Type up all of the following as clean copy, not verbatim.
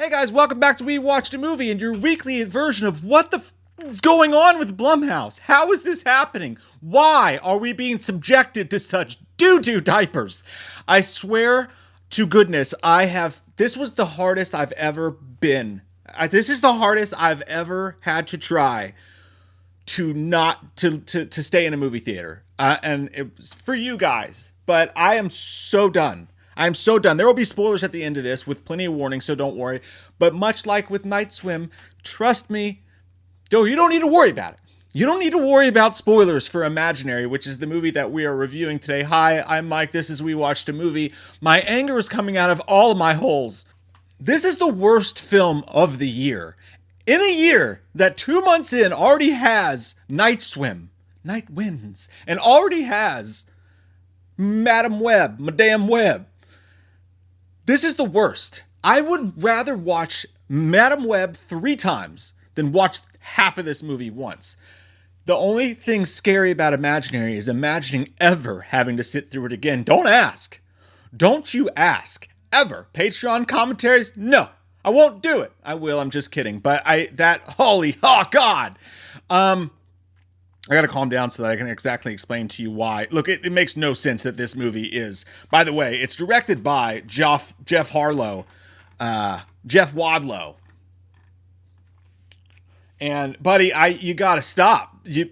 Hey guys, welcome back to We Watched a Movie and your weekly version of what the is going on with Blumhouse. How is this happening? Why are we being subjected to such doo-doo diapers? I swear to goodness, this was the hardest I've ever been. This is the hardest I've ever had to try to stay in a movie theater. And it was for you guys, but I am so done. I'm so done. There will be spoilers at the end of this with plenty of warning, so don't worry. But much like with Night Swim, trust me, you don't need to worry about it. You don't need to worry about spoilers for Imaginary, which is the movie that we are reviewing today. Hi, I'm Mike. This is We Watched a Movie. My anger is coming out of all of my holes. This is the worst film of the year. In a year that 2 months in already has Night Swim, Night Winds, and already has Madame Web. This is the worst. I would rather watch Madame Web 3 times than watch half of this movie once. The only thing scary about Imaginary is imagining ever having to sit through it again. Don't ask. Don't you ask. Ever. Patreon commentaries? No. I won't do it. I will. I'm just kidding. But God. I gotta calm down so that I can exactly explain to you why. Look, it makes no sense that this movie is. By the way, it's directed by Jeff Wadlow. And buddy, you gotta stop. You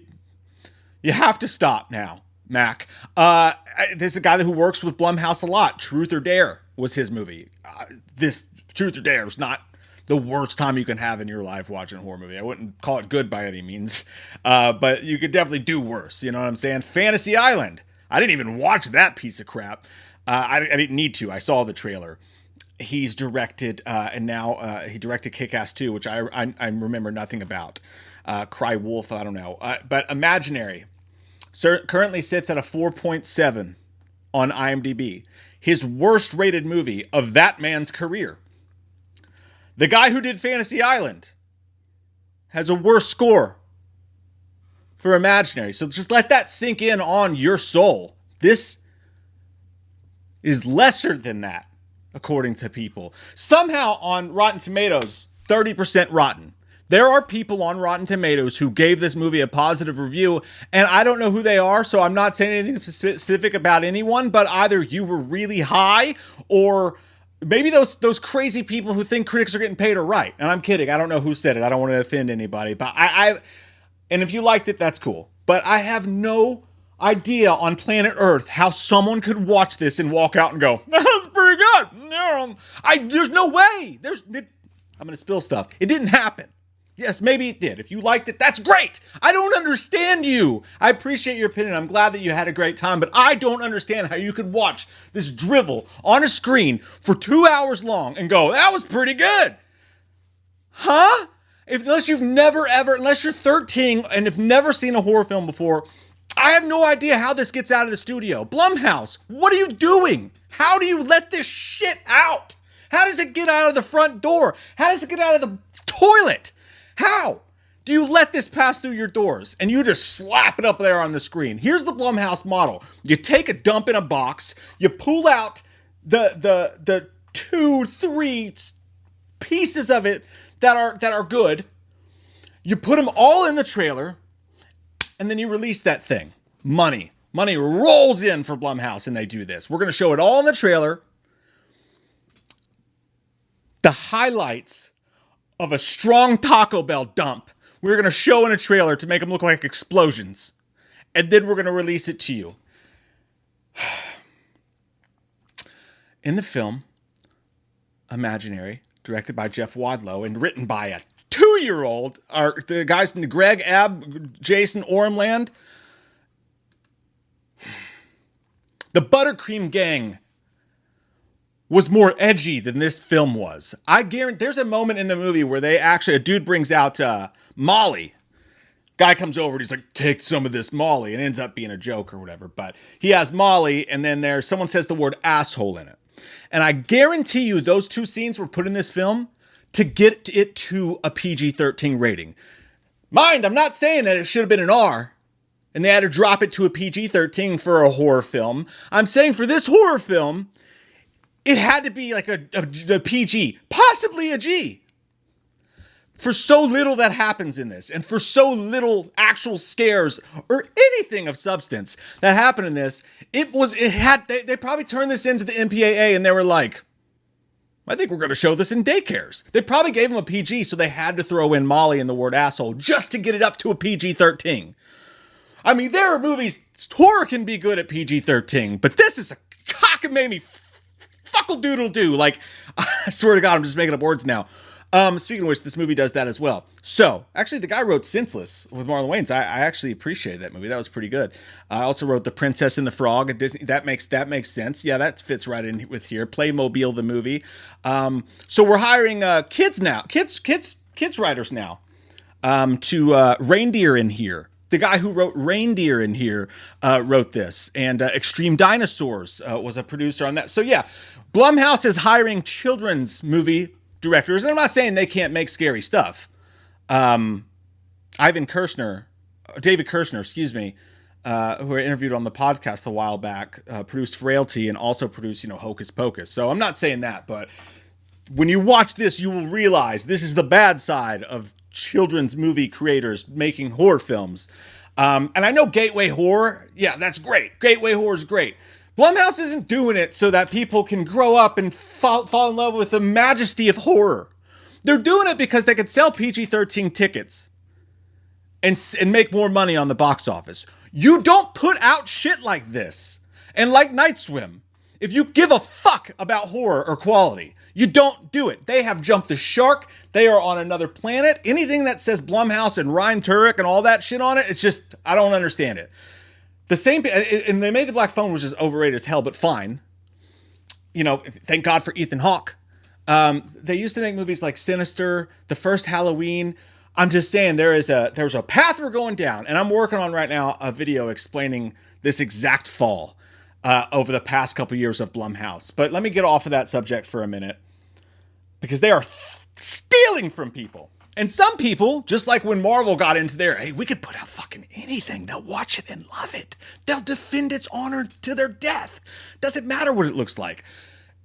have to stop now, Mac. This is a guy who works with Blumhouse a lot. Truth or Dare was his movie. This Truth or Dare is not the worst time you can have in your life watching a horror movie. I wouldn't call it good by any means, but you could definitely do worse. You know what I'm saying? Fantasy Island. I didn't even watch that piece of crap. I didn't need to. I saw the trailer. He's directed, and now he directed Kick-Ass 2, which I remember nothing about. Cry Wolf, I don't know. But Imaginary currently sits at a 4.7 on IMDb. His worst rated movie of that man's career. The guy who did Fantasy Island has a worse score for Imaginary. So just let that sink in on your soul. This is lesser than that, according to people. Somehow on Rotten Tomatoes, 30% rotten. There are people on Rotten Tomatoes who gave this movie a positive review, and I don't know who they are, so I'm not saying anything specific about anyone, but either you were really high or maybe those crazy people who think critics are getting paid are right. And I'm kidding. I don't know who said it. I don't want to offend anybody. But and if you liked it, that's cool. But I have no idea on planet Earth how someone could watch this and walk out and go, that's pretty good. There's no way. I'm going to spill stuff. It didn't happen. Yes, maybe it did. If you liked it, that's great. I don't understand you. I appreciate your opinion. I'm glad that you had a great time, but I don't understand how you could watch this drivel on a screen for 2 hours long and go, that was pretty good. Huh? Unless you're 13 and have never seen a horror film before, I have no idea how this gets out of the studio. Blumhouse, what are you doing? How do you let this shit out? How does it get out of the front door? How does it get out of the toilet? How do you let this pass through your doors and you just slap it up there on the screen? Here's the Blumhouse model. You take a dump in a box, you pull out the 2-3 pieces of it that are good, you put them all in the trailer, and then you release that thing. Money rolls in for Blumhouse, and they do this. We're going to show it all in the trailer. The highlights of a strong Taco Bell dump we're going to show in a trailer to make them look like explosions. And then we're going to release it to you. In the film, Imaginary, directed by Jeff Wadlow and written by a 2-year-old, are the guys in Greg Abb, Jason Ormland. The Buttercream Gang was more edgy than this film was. I guarantee there's a moment in the movie where a dude brings out Molly. Guy comes over and he's like, take some of this Molly, and it ends up being a joke or whatever. But he has Molly, and then someone says the word asshole in it. And I guarantee you those 2 scenes were put in this film to get it to a PG-13 rating. Mind, I'm not saying that it should have been an R, and they had to drop it to a PG-13 for a horror film. I'm saying for this horror film, It had to be like a PG, possibly a G. For so little that happens in this, and for so little actual scares or anything of substance that happened in this, they probably turned this into the MPAA and they were like, I think we're going to show this in daycares. They probably gave them a PG, so they had to throw in Molly and the word asshole just to get it up to a PG-13. I mean, there are movies, horror can be good at PG-13, but this is a cockamamie fuckle-doodle-doo. Like, I swear to God, I'm just making up words now. Speaking of which, this movie does that as well. So, actually, the guy wrote Senseless with Marlon Wayans. I actually appreciated that movie. That was pretty good. I also wrote The Princess and the Frog at Disney. That makes sense. Yeah, that fits right in with here. Playmobil, the movie. So we're hiring kids now. Kids writers now. To Reindeer in Here. The guy who wrote Reindeer in Here wrote this. And Extreme Dinosaurs was a producer on that. So yeah, Blumhouse is hiring children's movie directors, and I'm not saying they can't make scary stuff. David Kirshner, who I interviewed on the podcast a while back, produced Frailty and also produced, Hocus Pocus. So I'm not saying that, but when you watch this, you will realize this is the bad side of children's movie creators making horror films. And I know gateway horror, yeah, that's great. Gateway horror is great. Blumhouse isn't doing it so that people can grow up and fall in love with the majesty of horror. They're doing it because they could sell PG-13 tickets and make more money on the box office. You don't put out shit like this. And like Night Swim, if you give a fuck about horror or quality, you don't do it. They have jumped the shark. They are on another planet. Anything that says Blumhouse and Ryan Turek and all that shit on it, it's just, I don't understand it. The same, and they made The Black Phone, which is overrated as hell, but fine. Thank God for Ethan Hawke. They used to make movies like Sinister, The First Halloween. I'm just saying there's a path we're going down, and I'm working on right now a video explaining this exact fall over the past couple years of Blumhouse. But let me get off of that subject for a minute, because they are stealing from people. And some people, just like when Marvel got into there, hey, we could put out fucking anything. They'll watch it and love it. They'll defend its honor to their death. Doesn't matter what it looks like.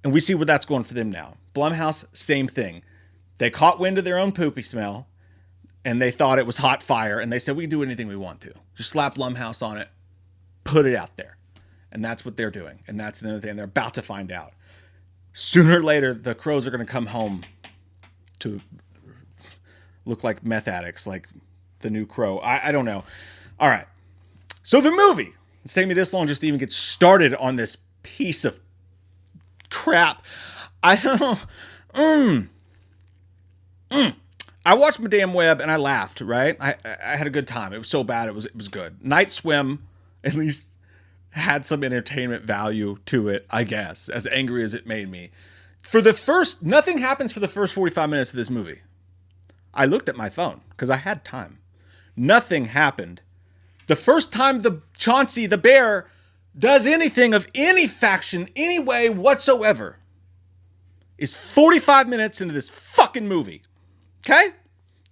And we see where that's going for them now. Blumhouse, same thing. They caught wind of their own poopy smell, and they thought it was hot fire, and they said, we can do anything we want to. Just slap Blumhouse on it, put it out there. And that's what they're doing. And that's another thing they're about to find out. Sooner or later, the crows are going to come home to look like meth addicts, like the new Crow. I don't know. All right. So the movie. It's taking me this long just to even get started on this piece of crap. I don't know. I watched Madame Web and I laughed, right? I had a good time. It was so bad. It was good. Night Swim at least had some entertainment value to it, I guess, as angry as it made me. Nothing happens for the first 45 minutes of this movie. I looked at my phone because I had time. Nothing happened. The first time the Chauncey, the bear, does anything of any faction, any way whatsoever, is 45 minutes into this fucking movie. Okay?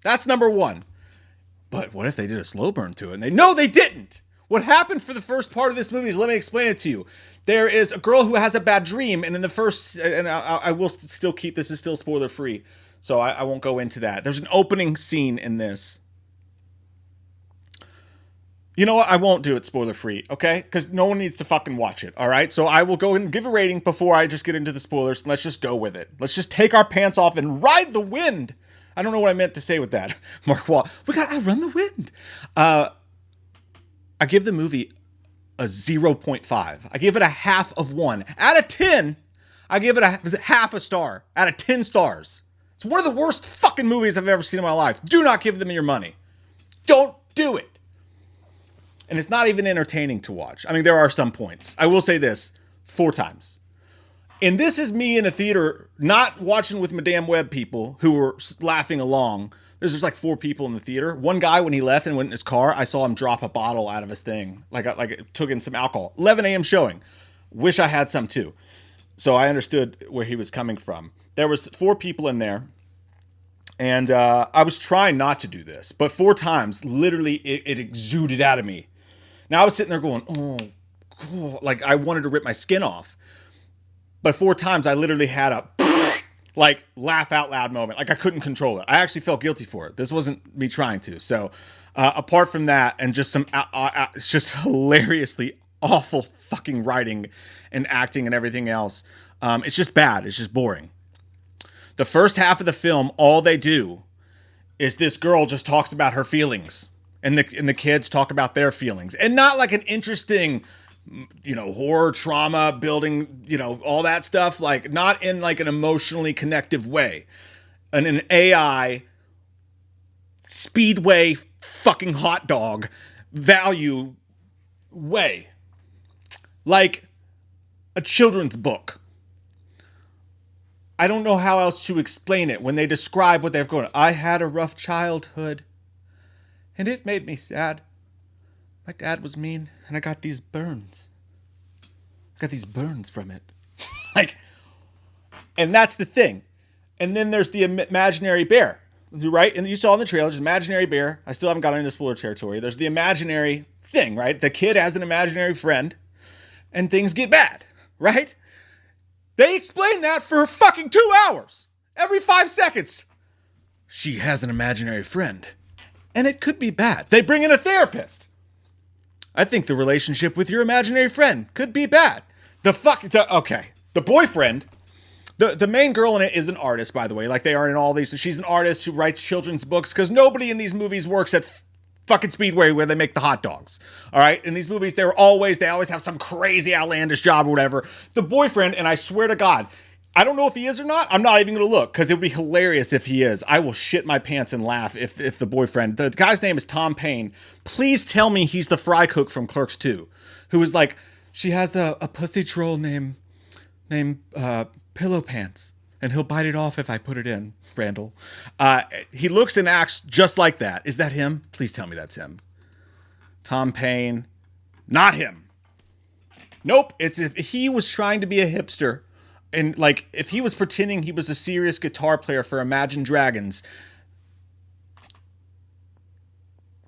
That's number one. But what if they did a slow burn to it? And they didn't. What happened for the first part of this movie is, let me explain it to you. There is a girl who has a bad dream, and in the first, and I will still keep, this is still spoiler free, so I won't go into that. There's an opening scene in this. You know what? I won't do it spoiler free, okay? Because no one needs to fucking watch it, all right? So I will go and give a rating before I just get into the spoilers. Let's just go with it. Let's just take our pants off and ride the wind. I don't know what I meant to say with that. Mark Wall, we got to outrun the wind. I give the movie a 0.5. I give it a half of 1. Out of 10, I give it a half a star. Out of 10 stars. It's one of the worst fucking movies I've ever seen in my life. Do not give them your money. Don't do it. And it's not even entertaining to watch. I mean, there are some points. I will say this 4 times. And this is me in a theater, not watching with Madame Web people who were laughing along. There's just like 4 people in the theater. One guy, when he left and went in his car, I saw him drop a bottle out of his thing. Like it took in some alcohol. 11 a.m. showing. Wish I had some too. So I understood where he was coming from. There was 4 people in there. And I was trying not to do this. But 4 times, literally, it exuded out of me. Now I was sitting there going, oh, God. Like I wanted to rip my skin off. But 4 times I literally had a like laugh out loud moment. Like I couldn't control it. I actually felt guilty for it. This wasn't me trying to. So apart from that, and just some, it's just hilariously awful fucking writing and acting and everything else. It's just bad. It's just boring. The first half of the film, all they do is this girl just talks about her feelings, and the kids talk about their feelings, and not like an interesting, horror, trauma building, all that stuff. Like not in like an emotionally connective way, in an AI speedway fucking hot dog value way, like a children's book. I don't know how else to explain it when they describe what they've gone. I had a rough childhood, and it made me sad. My dad was mean, and I got these burns. I got these burns from it. And that's the thing. And then there's the imaginary bear, right? And you saw in the trailer, there's an imaginary bear. I still haven't gotten into spoiler territory. There's the imaginary thing, right? The kid has an imaginary friend, and things get bad, right? They explain that for fucking 2 hours. Every 5 seconds. She has an imaginary friend. And it could be bad. They bring in a therapist. I think the relationship with your imaginary friend could be bad. The boyfriend, the main girl in it is an artist, by the way. Like they are in all these. She's an artist who writes children's books because nobody in these movies works at fucking Speedway where they make the hot dogs. All right. In these movies, they always have some crazy outlandish job or whatever. The boyfriend, and I swear to God, I don't know if he is or not. I'm not even going to look because it would be hilarious if he is. I will shit my pants and laugh if the boyfriend, the guy's name is Tom Payne. Please tell me he's the fry cook from Clerks 2, who is like, she has a pussy troll named Pillow Pants, and he'll bite it off if I put it in. Randall. He looks and acts just like that. Is that him? Please tell me that's him. Tom Payne. Not him. Nope. It's if he was trying to be a hipster, and like if he was pretending he was a serious guitar player for Imagine Dragons,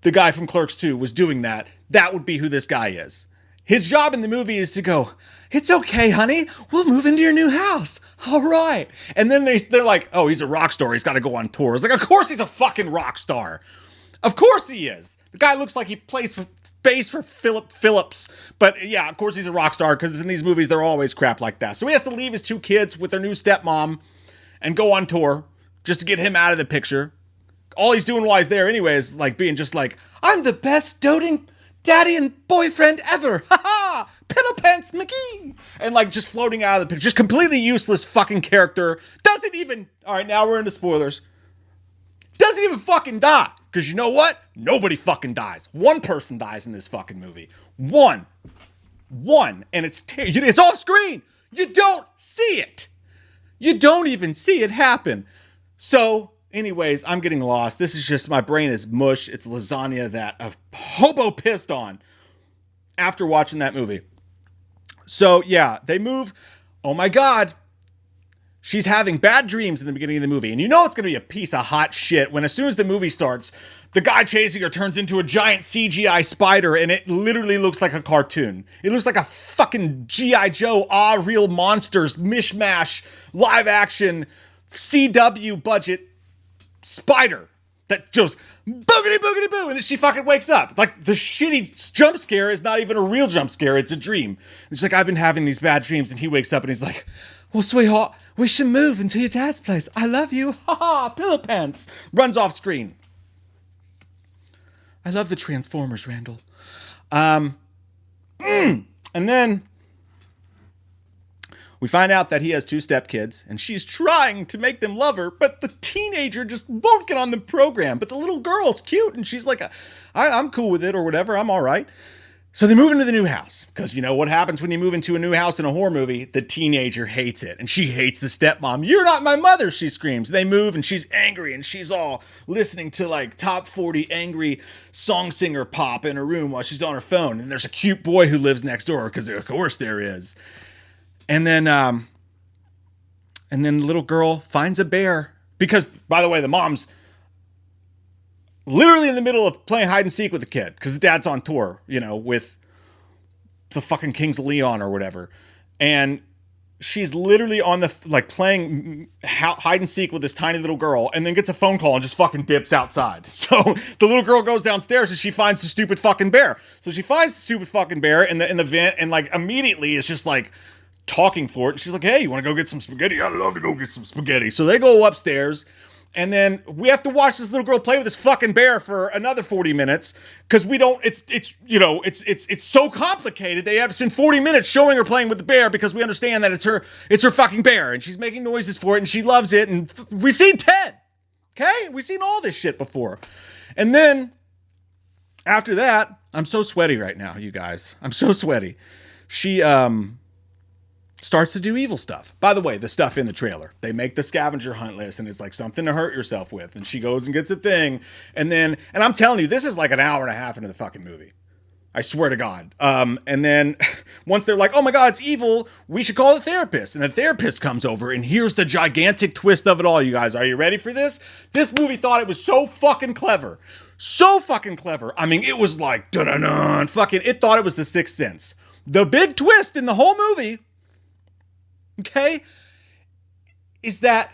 the guy from Clerks 2 was doing that, that would be who this guy is. His job in the movie is to go, it's okay, honey. We'll move into your new house. All right. And then they're like, oh, he's a rock star. He's got to go on tours. Like, of course he's a fucking rock star. Of course he is. The guy looks like he plays bass for Philip Phillips. But yeah, of course he's a rock star because in these movies, they're always crap like that. So he has to leave his 2 kids with their new stepmom and go on tour just to get him out of the picture. All he's doing while he's there anyway is like being just like, I'm the best doting daddy and boyfriend ever. Ha ha! Pillow Pants McGee! And like just floating out of the picture. Just completely useless fucking character. Doesn't even... Alright, now we're into spoilers. Doesn't even fucking die. Because you know what? Nobody fucking dies. One person dies in this fucking movie. One. And it's off screen. You don't see it. You don't even see it happen. So... anyways, I'm getting lost. This is just, my brain is mush. It's lasagna that a hobo pissed on after watching that movie. So yeah, they move. Oh my God. She's having bad dreams in the beginning of the movie. And you know it's going to be a piece of hot shit when as soon as the movie starts, the guy chasing her turns into a giant CGI spider and it literally looks like a cartoon. It looks like a fucking G.I. Joe, real monsters, mishmash, live action, CW budget spider that goes boogity boogity boo, and then she fucking wakes up. Like the shitty jump scare is not even a real jump scare, it's a dream. And she's like, I've been having these bad dreams, and he wakes up and he's like, well, sweetheart, we should move into your dad's place. I love you. Ha ha, Pillow Pants. Runs off screen. I love the Transformers, Randall. And then we find out that he has 2 stepkids, and she's trying to make them love her, but the teenager just won't get on the program. But the little girl's cute, and she's like, I'm cool with it or whatever. I'm all right. So they move into the new house, because you know what happens when you move into a new house in a horror movie? The teenager hates it, and she hates the stepmom. You're not my mother, she screams. They move, and she's angry, and she's all listening to like top 40 angry song singer pop in her room while she's on her phone. And there's a cute boy who lives next door, because of course there is. And then the little girl finds a bear because, by the way, the mom's literally in the middle of playing hide and seek with the kid because the dad's on tour, with the fucking Kings of Leon or whatever. And she's literally on the, like, playing hide and seek with this tiny little girl, and then gets a phone call and just fucking dips outside. So the little girl goes downstairs and she finds the stupid fucking bear. So she finds the stupid fucking bear in the vent, and like immediately is just like talking for it. And she's like, hey, you want to go get some spaghetti? I'd love to go get some spaghetti. So they go upstairs. And then we have to watch this little girl play with this fucking bear for another 40 minutes because we don't. It's so complicated. They have to spend 40 minutes showing her playing with the bear because we understand that it's her fucking bear, and she's making noises for it, and she loves it. And we've seen Ted. Okay, we've seen all this shit before. And then after that, I'm so sweaty right now, you guys. I'm so sweaty. She starts to do evil stuff. By the way, the stuff in the trailer. They make the scavenger hunt list, and it's like something to hurt yourself with. And she goes and gets a thing. And I'm telling you, this is like an hour and a half into the fucking movie. I swear to God. And then once they're like, oh my God, it's evil, we should call the therapist. And the therapist comes over, and here's the gigantic twist of it all, you guys. Are you ready for this? This movie thought it was so fucking clever. So fucking clever. I mean, it was like, dun-dun-dun, fucking, it thought it was The Sixth Sense. The big twist in the whole movie, okay, is that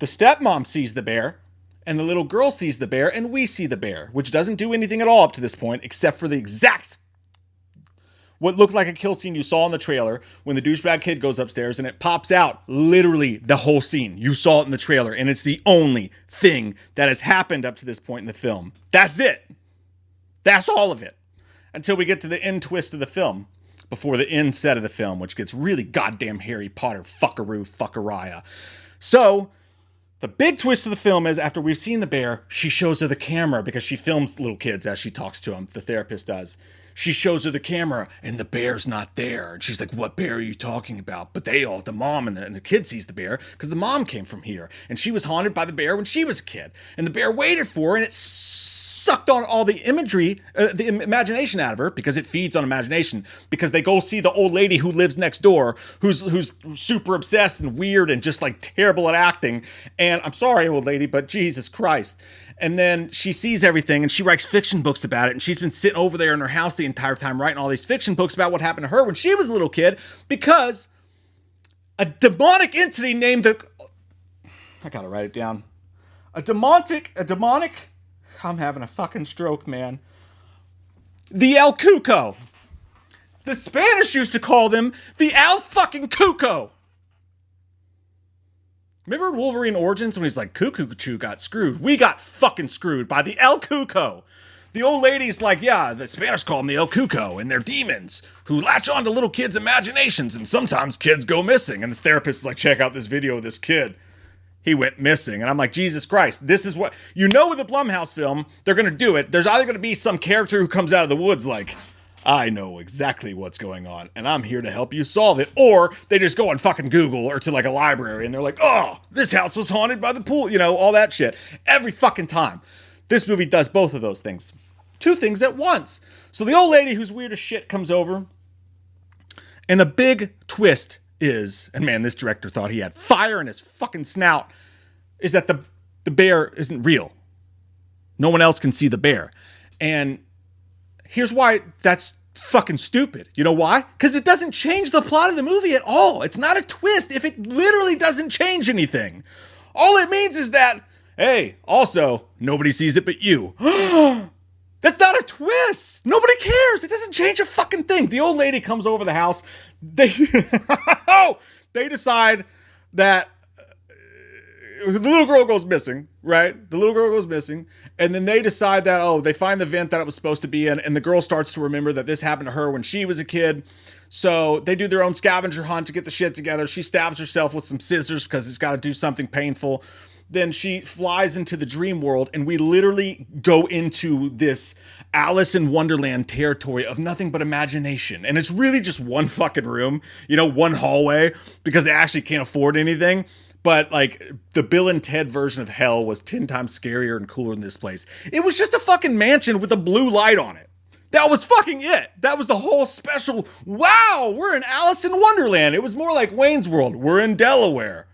the stepmom sees the bear, and the little girl sees the bear, and we see the bear, which doesn't do anything at all up to this point, except for the exact, what looked like a kill scene you saw in the trailer when the douchebag kid goes upstairs, and it pops out literally the whole scene. You saw it in the trailer, and it's the only thing that has happened up to this point in the film. That's it. That's all of it. Until we get to the end twist of the film. Before the end set of the film, which gets really goddamn Harry Potter fuckariah. So, the big twist of the film is after we've seen the bear, she shows her the camera because she films little kids as she talks to them. The therapist does. She shows her the camera, and the bear's not there. And she's like, what bear are you talking about? But the mom and the kid sees the bear because the mom came from here. And she was haunted by the bear when she was a kid. And the bear waited for her, and it sucked on all the imagery, the imagination out of her, because it feeds on imagination. Because they go see the old lady who lives next door, who's super obsessed and weird and just like terrible at acting. And I'm sorry, old lady, but Jesus Christ. And then she sees everything, and she writes fiction books about it. And she's been sitting over there in her house the entire time writing all these fiction books about what happened to her when she was a little kid, because a demonic entity named I gotta write it down. A demonic, I'm having a fucking stroke, man. The El Cuco. The Spanish used to call them the El fucking Cuco. Remember Wolverine Origins when he's like, Cuckoo got screwed? We got fucking screwed by the El Cuco. The old lady's like, yeah, the Spanish call them the El Cuco, and they're demons who latch on to little kids' imaginations, and sometimes kids go missing. And this therapist is like, check out this video of this kid. He went missing. And I'm like, Jesus Christ, this is what, with the Blumhouse film, they're going to do it. There's either going to be some character who comes out of the woods like, I know exactly what's going on, and I'm here to help you solve it. Or they just go on fucking Google or to like a library, and they're like, oh, this house was haunted by the pool. You know, all that shit. Every fucking time. This movie does both of those things. Two things at once. So the old lady who's weird as shit comes over, and the big twist is, and man, this director thought he had fire in his fucking snout, is that the bear isn't real. No one else can see the bear. And here's why that's fucking stupid. You know why? Because it doesn't change the plot of the movie at all. It's not a twist if it literally doesn't change anything. All it means is that, hey, also, nobody sees it but you. That's not a twist. Nobody cares. It doesn't change a fucking thing. The old lady comes over the house. They decide that the little girl goes missing, right? The little girl goes missing. And then they decide that, they find the vent that it was supposed to be in. And the girl starts to remember that this happened to her when she was a kid. So they do their own scavenger hunt to get the shit together. She stabs herself with some scissors because it's got to do something painful. Then she flies into the dream world, and we literally go into this Alice in Wonderland territory of nothing but imagination. And it's really just one fucking room, one hallway, because they actually can't afford anything. But like the Bill and Ted version of hell was 10 times scarier and cooler than this place. It was just a fucking mansion with a blue light on it. That was fucking it. That was the whole special. Wow, we're in Alice in Wonderland. It was more like Wayne's World. We're in Delaware.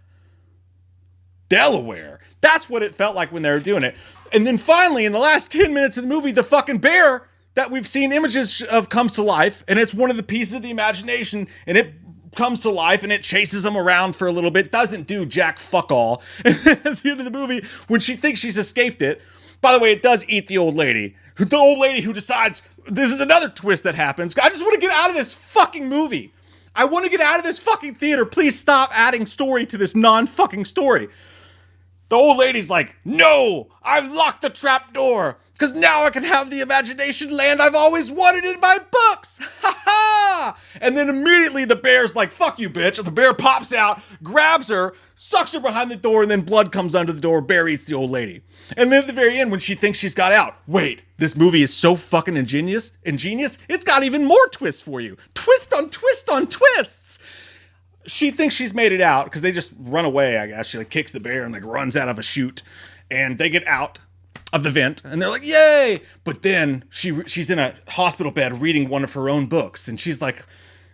That's what it felt like when they were doing it. And then finally, in the last 10 minutes of the movie, the fucking bear that we've seen images of comes to life. And it's one of the pieces of the imagination. And it comes to life and it chases him around for a little bit. Doesn't do jack fuck all. And then at the end of the movie, when she thinks she's escaped it, by the way, it does eat the old lady. The old lady who decides, this is another twist that happens. I just want to get out of this fucking movie. I want to get out of this fucking theater. Please stop adding story to this non-fucking story. The old lady's like, no, I've locked the trap door because now I can have the imagination land I've always wanted in my books. Ha ha! And then immediately the bear's like, fuck you, bitch. The bear pops out, grabs her, sucks her behind the door, and then blood comes under the door. Bear eats the old lady. And then at the very end, when she thinks she's got out, wait, this movie is so fucking ingenious, it's got even more twists for you. Twist on twist on twists. She thinks she's made it out because they just run away, I guess. She like kicks the bear and like runs out of a chute, and they get out of the vent and they're like, yay! But then she's in a hospital bed reading one of her own books, and she's like,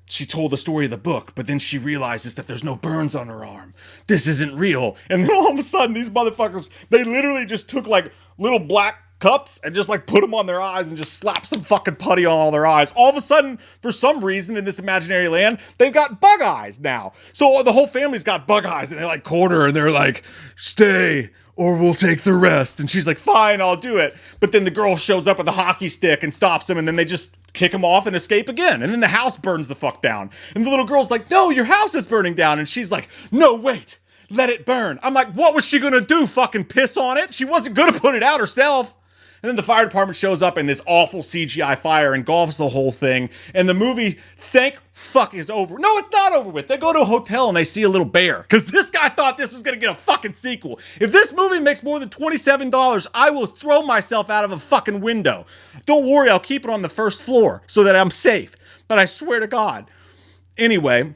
she told the story of the book, but then she realizes that there's no burns on her arm. This isn't real. And then all of a sudden, these motherfuckers, they literally just took like little black cups and just like put them on their eyes and just slap some fucking putty on all their eyes. All of a sudden, for some reason in this imaginary land, they've got bug eyes now. So the whole family's got bug eyes, and they like quarter and they're like, stay or we'll take the rest. And she's like, fine, I'll do it. But then the girl shows up with a hockey stick and stops him, and then they just kick him off and escape again. And then the house burns the fuck down. And the little girl's like, no, your house is burning down. And she's like, no, wait, let it burn. I'm like, what was she gonna do? Fucking piss on it? She wasn't gonna put it out herself. And then the fire department shows up and this awful CGI fire engulfs the whole thing. And the movie, thank fuck, is over. No, it's not over with. They go to a hotel and they see a little bear. Because this guy thought this was going to get a fucking sequel. If this movie makes more than $27, I will throw myself out of a fucking window. Don't worry, I'll keep it on the first floor so that I'm safe. But I swear to God. Anyway.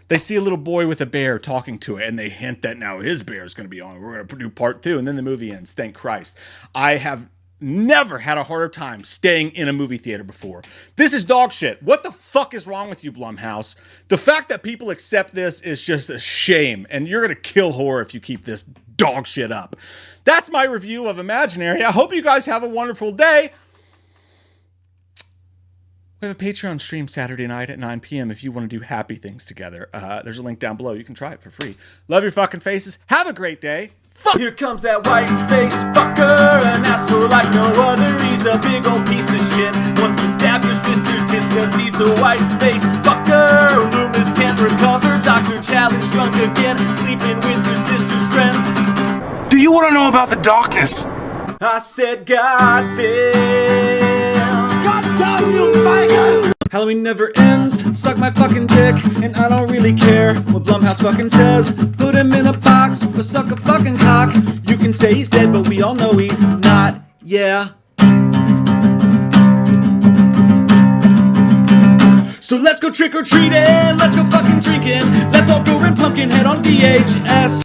They see a little boy with a bear talking to it, and they hint that now his bear is going to be on. We're going to do part 2, and then the movie ends. Thank Christ. I have never had a harder time staying in a movie theater before. This is dog shit. What the fuck is wrong with you, Blumhouse? The fact that people accept this is just a shame, and you're going to kill horror if you keep this dog shit up. That's my review of Imaginary. I hope you guys have a wonderful day. We have a Patreon stream Saturday night at 9 p.m. if you want to do happy things together. There's a link down below. You can try it for free. Love your fucking faces. Have a great day. Fuck. Here comes that white-faced fucker, an asshole like no other. He's a big old piece of shit. Wants to stab your sister's tits cause he's a white-faced fucker. Loomis can't recover. Dr. Challenge drunk again. Sleeping with your sister's friends. Do you want to know about the darkness? I said, God damn. Halloween never ends, suck my fucking dick, and I don't really care what Blumhouse fucking says. Put him in a box or suck a fucking cock. You can say he's dead, but we all know he's not, yeah. So let's go trick-or-treating, let's go fucking drinking, let's all go rent Pumpkinhead on VHS.